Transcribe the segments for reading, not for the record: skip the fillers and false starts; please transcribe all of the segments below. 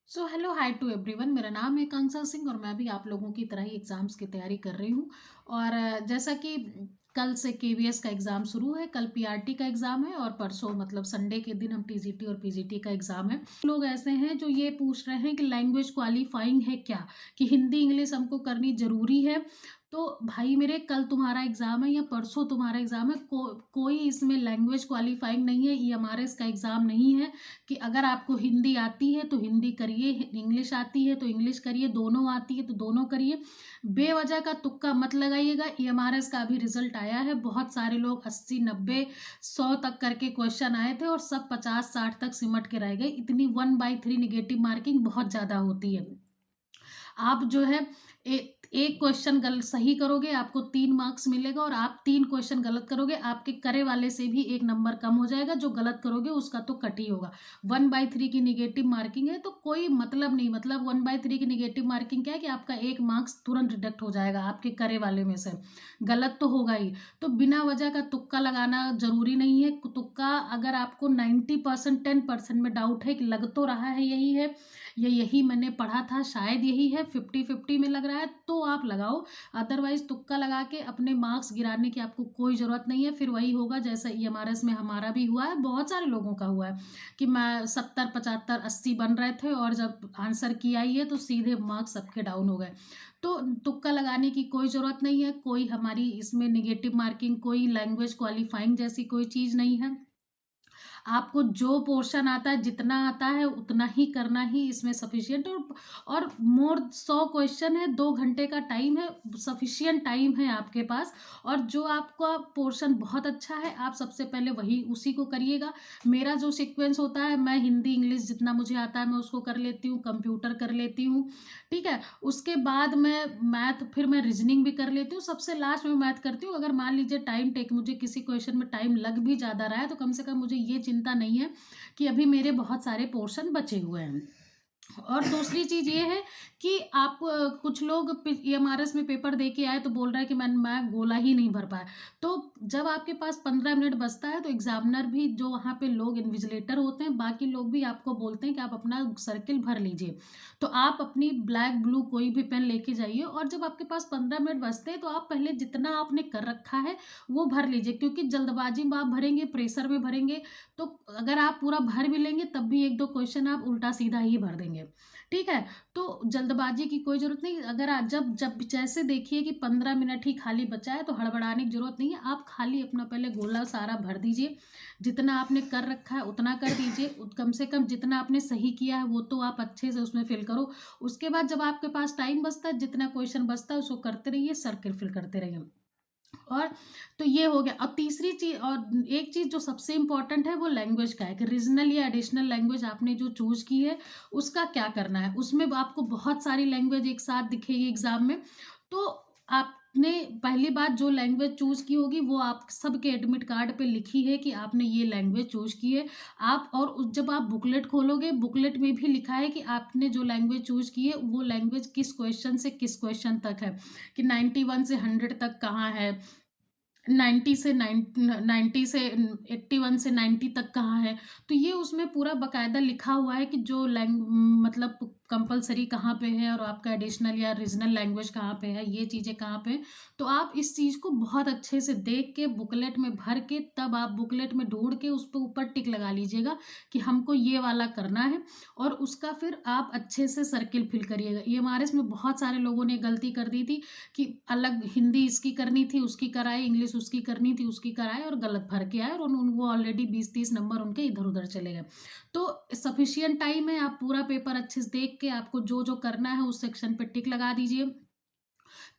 So hello hi to everyone. मेरा नाम है कांसा सिंह और मैं भी आप लोगों की तरह ही एग्ज़ाम्स की तैयारी कर रही हूँ। और जैसा कि कल से केवीएस का एग्ज़ाम शुरू है, कल पीआरटी का एग्ज़ाम है और परसों मतलब संडे के दिन हम टीजीटी और पीजीटी का एग्ज़ाम है। लोग ऐसे हैं जो ये पूछ रहे हैं कि लैंग्वेज क्वालिफाइंग है क्या, कि हिंदी इंग्लिश हमको करनी ज़रूरी है। तो भाई मेरे, कल तुम्हारा एग्ज़ाम है या परसों तुम्हारा एग्ज़ाम है, कोई इसमें लैंग्वेज क्वालिफाइंग नहीं है। ईएमआरएस का एग्ज़ाम नहीं है कि अगर आपको हिंदी आती है तो हिंदी करिए, इंग्लिश आती है तो इंग्लिश करिए, दोनों आती है तो दोनों करिए। बेवजह का तुक्का मत लगाइएगा। ईएमआरएस का अभी रिजल्ट आया है, बहुत सारे लोग 80 90 100 तक करके क्वेश्चन आए थे और सब 50 60 तक सिमट के रह गए। इतनी 1/3 निगेटिव मार्किंग बहुत ज़्यादा होती है। आप जो है एक क्वेश्चन गलत सही करोगे आपको 3 मार्क्स मिलेगा, और आप 3 क्वेश्चन गलत करोगे आपके करे वाले से भी 1 नंबर कम हो जाएगा। जो गलत करोगे उसका तो कट ही होगा। 1/3 की निगेटिव मार्किंग है तो कोई मतलब नहीं। मतलब 1/3 की निगेटिव मार्किंग क्या है कि आपका 1 मार्क्स तुरंत डिडक्ट हो जाएगा आपके करे वाले में से। गलत तो होगा ही। तो बिना वजह का तुक्का लगाना जरूरी नहीं है। तुक्का अगर आपको 90% 10% में डाउट है कि लग तो रहा है यही है, यही मैंने पढ़ा था, शायद यही है, 50-50 में लग रहा है, तो आप लगाओ। अदरवाइज तुक्का लगा के अपने मार्क्स गिराने की आपको कोई ज़रूरत नहीं है। फिर वही होगा जैसा ईएमआरएस में हमारा भी हुआ है, बहुत सारे लोगों का हुआ है कि मैं 70 75 80 बन रहे थे और जब आंसर की आई है तो सीधे मार्क्स सबके डाउन हो गए। तो तुक्का लगाने की कोई ज़रूरत नहीं है। कोई हमारी इसमें निगेटिव मार्किंग, कोई लैंग्वेज क्वालिफाइंग जैसी कोई चीज़ नहीं है। आपको जो पोर्शन आता है, जितना आता है उतना ही करना ही इसमें सफिशिएंट। और मोर 100 क्वेश्चन है, 2 घंटे का टाइम है, सफिशिएंट टाइम है आपके पास। और जो आपका पोर्शन बहुत अच्छा है आप सबसे पहले वही उसी को करिएगा। मेरा जो सीक्वेंस होता है, मैं हिंदी इंग्लिश जितना मुझे आता है मैं उसको कर लेती हूँ, कंप्यूटर कर लेती हूँ, ठीक है। उसके बाद मैं मैथ, फिर मैं रीजनिंग भी कर लेती हूँ, सबसे लास्ट में मैथ करती हूँ। अगर मान लीजिए टाइम टेक मुझे किसी क्वेश्चन में टाइम लग भी ज़्यादा रहा है तो कम से कम मुझे ये चिंता नहीं है कि अभी मेरे बहुत सारे पोर्शन बचे हुए हैं। और दूसरी चीज़ ये है कि आप कुछ लोग ईएमआरएस में पेपर दे के आए तो बोल रहा है कि मैं गोला ही नहीं भर पाया। तो जब आपके पास 15 मिनट बचता है तो एग्जामिनर भी, जो वहाँ पे लोग इन्विजिलेटर होते हैं, बाकी लोग भी आपको बोलते हैं कि आप अपना सर्किल भर लीजिए। तो आप अपनी ब्लैक ब्लू कोई भी पेन लेके जाइए, और जब आपके पास 15 मिनट बचते हैं तो आप पहले जितना आपने कर रखा है वो भर लीजिए। क्योंकि जल्दबाजी में आप भरेंगे, प्रेशर में भरेंगे, तो अगर आप पूरा भर भी लेंगे तब भी 1 2 क्वेश्चन आप उल्टा सीधा ही भर देंगे, ठीक है। तो जल्दबाजी की कोई ज़रूरत नहीं। अगर आप जब जब जैसे देखिए कि 15 मिनट ही खाली बचा है तो हड़बड़ाने की ज़रूरत नहीं है। आप खाली अपना पहले गोला सारा भर दीजिए, जितना आपने कर रखा है उतना कर दीजिए। कम से कम जितना आपने सही किया है वो तो आप अच्छे से उसमें फिल करो। उसके बाद जब आपके पास टाइम बचता है, जितना क्वेश्चन बचता है उसको करते रहिए, सर्किल फिल करते रहिए। और तो ये हो गया। अब तीसरी चीज, और एक चीज जो सबसे इंपॉर्टेंट है वो लैंग्वेज का है कि रीजनल या एडिशनल लैंग्वेज आपने जो चूज की है उसका क्या करना है। उसमें आपको बहुत सारी लैंग्वेज एक साथ दिखेगी एग्जाम में। तो आपने पहली बात जो लैंग्वेज चूज की होगी वो आप सबके एडमिट कार्ड पे लिखी है कि आपने ये लैंग्वेज चूज की है। आप और जब आप बुकलेट खोलोगे, बुकलेट में भी लिखा है कि आपने जो लैंग्वेज चूज की है वो लैंग्वेज किस क्वेश्चन से किस क्वेश्चन तक है, कि 91 से 100 तक कहाँ है, 90 से 81 से 90 तक कहाँ है। तो ये उसमें पूरा बकायदा लिखा हुआ है कि जो मतलब कंपलसरी कहाँ पे है और आपका एडिशनल या रीजनल लैंग्वेज कहाँ पे है, ये चीज़ें कहाँ पे हैं। तो आप इस चीज़ को बहुत अच्छे से देख के बुकलेट में भर के, तब आप बुकलेट में ढूंढ के उस पर ऊपर टिक लगा लीजिएगा कि हमको ये वाला करना है। और उसका फिर आप अच्छे से सर्किल फिल करिएगा। ईएमआरएस में बहुत सारे लोगों ने गलती कर दी थी कि अलग हिंदी इसकी करनी थी उसकी कराई, इंग्लिश उसकी करनी थी उसकी कराई, और गलत भर के आए और वो ऑलरेडी 20 30 नंबर उनके इधर उधर चले गए। तो सफिशियंट टाइम है, आप पूरा पेपर अच्छे से देख के आपको जो जो करना है उस सेक्शन पे टिक लगा दीजिए,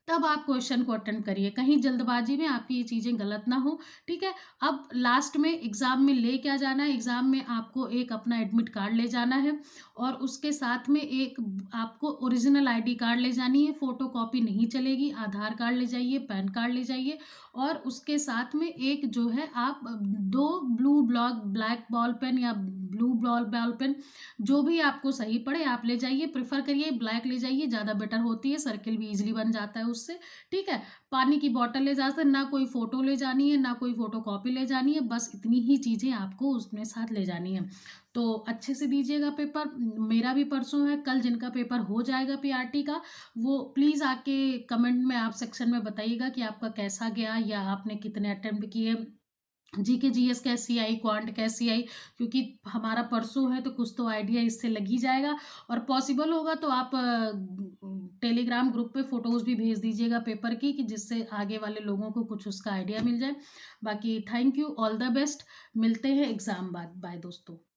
तब आप क्वेश्चन को अटेम्प्ट करिए। कहीं जल्दबाजी में आपकी ये चीज़ें गलत ना हो, ठीक है। अब लास्ट में एग्ज़ाम में ले क्या जाना है, एग्ज़ाम में आपको एक अपना एडमिट कार्ड ले जाना है, और उसके साथ में एक आपको ओरिजिनल आईडी कार्ड ले जानी है, फ़ोटो कॉपी नहीं चलेगी। आधार कार्ड ले जाइए, पैन कार्ड ले जाइए, और उसके साथ में एक जो है आप 2 ब्लैक बॉल पेन या ब्लू बॉल पेन, जो भी आपको सही पड़े आप ले जाइए। प्रेफर करिए ब्लैक ले जाइए, ज़्यादा बेटर होती है, सर्किल भी ईजिली बन जाता है उससे, ठीक है। पानी की बॉटल ले जा सकते, ना कोई फ़ोटो ले जानी है, ना कोई फ़ोटोकॉपी ले जानी है, बस इतनी ही चीज़ें आपको उसमें साथ ले जानी है। तो अच्छे से दीजिएगा पेपर। मेरा भी परसों है, कल जिनका पेपर हो जाएगा पीआरटी का, वो प्लीज़ आके कमेंट में आप सेक्शन में बताइएगा कि आपका कैसा गया या आपने कितने अटेम्प्ट किए, जीके जीएस कैसी आई, क्वांट कैसी आई, क्योंकि हमारा परसों है तो कुछ तो आइडिया इससे लग ही जाएगा। और पॉसिबल होगा तो आप टेलीग्राम ग्रुप पे फोटोज़ भी भेज दीजिएगा पेपर की, कि जिससे आगे वाले लोगों को कुछ उसका आइडिया मिल जाए। बाकी thank you, all the best, मिलते हैं एग्ज़ाम बाद। बाय दोस्तों।